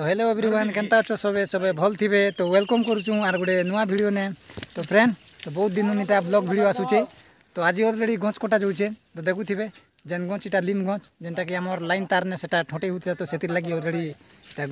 तो hello everyone केनता अच्छो सबे सबे भल थिबे। तो वेलकम करूँ आर गोटे नुआ वीडियो ने। तो फ्रेंड तो बहुत दिन इटा ब्लॉग वीडियो आसूचे। तो आज अलरेडी गछ कटा जाऊे। तो देखुथे जेन गछ इटा लीम गछ जेनटा कि आमर लाइन तार ने सेटा ठोटे होता। तो से लगी अलरेडी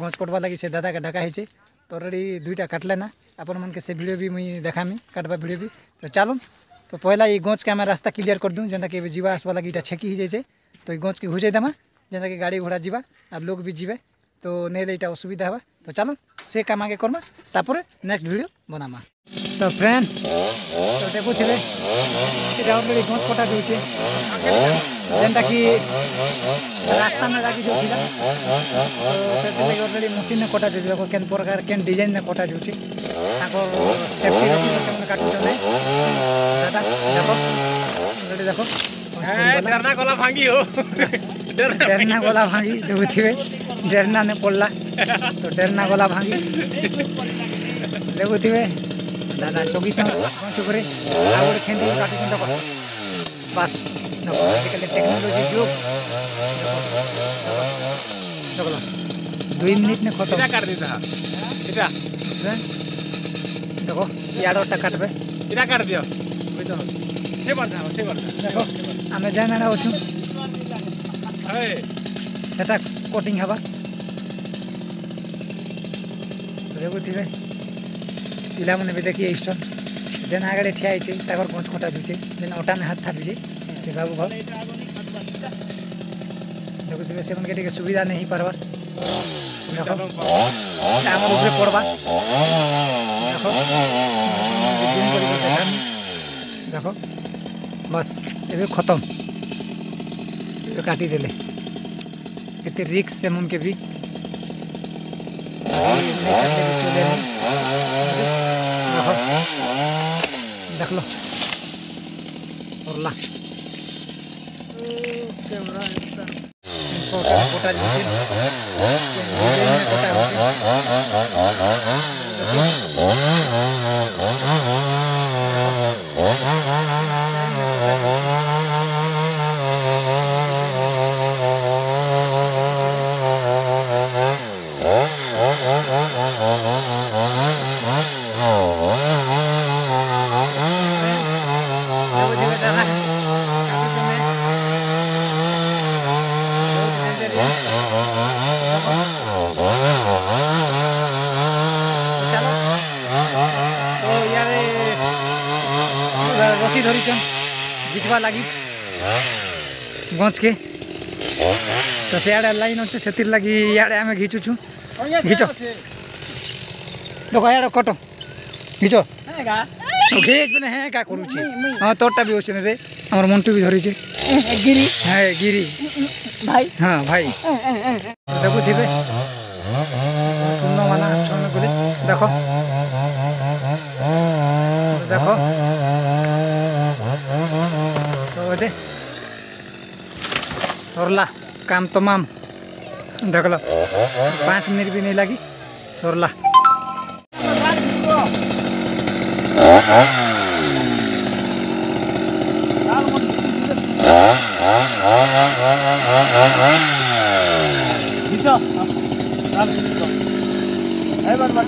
गछ कटवा लगी से दादा के ढका होचे। तो अलरेडी दुईटा काटले ना अपन मन के से वीडियो भी मुई देखामी काटवा वीडियो भी। तो चलो तो पहला ये गछ के आम रास्ता क्लियर कर दूँ जेनटा कि जीवा आसवा लगी इटा छेकी ही जाए। तो ये गछ के घुसे देमा जेनटा कि गाड़ी घोड़ा जीवा अब लोग भी जीवे। तो नहीं इटा असुविधा है। तो चलो से काम आगे करमा तापर नेक्स्ट वीडियो बनामा। तो फ्रेंड तो देखुथे अलरेडी गछ कटा जाऊे जेनटा कि रास्ता में लगी जाऊला। तो से अलरेडी मशीन में कटा जाऊे केन प्रकार केन डिजाइन में कटा जाऊे सेफ्टी रखी से काटुच दादा देखो अलरेडी देखो डरना गला भांगी हो डेरना गला भांगी देखुथे डेरना ने पड़ला। तो डेरना गला भांगी देखुथे दादा चौकी करे आगे खेल काटू देखो बस आजिकल टेक्नोलॉजी जुग देखो 2 मिनट में खत्म काट देता देखो याडोटा काटबे इरा काट दियो से देखो आमे जाना अच्छु सेटा कटिंग हवा। देखुथे पिला मैंने भी देखिए स्टोन जेन आगे ठिया होकर गछ कटा दूचे जेन अटा में हाथ थापी से बाबू भाव देखुथे से मन सुविधा नहीं पार्बार देखो आम उपरे पड़वा देखो बस ये खत्म ये काटी देले केते रिक्स से मन के भी देख लो रसी धरी जितवा लगी गछ के। तो सियाड़े लाइन अच्छे से लगी इे आम घिचुचु घिच देखो यार कट घिच घिच मैंने हाँ क्या करुच्छी हाँ तोरटा भी अच्छे दे आम मंटू भी धरी गिरी हाँ गिरी भाई हाँ भाई देखुथे पूर्ण माना बोले देखो देखो तो दे सरला काम तमाम देख लो 5 मिनट भी नहीं लगी सरला। बार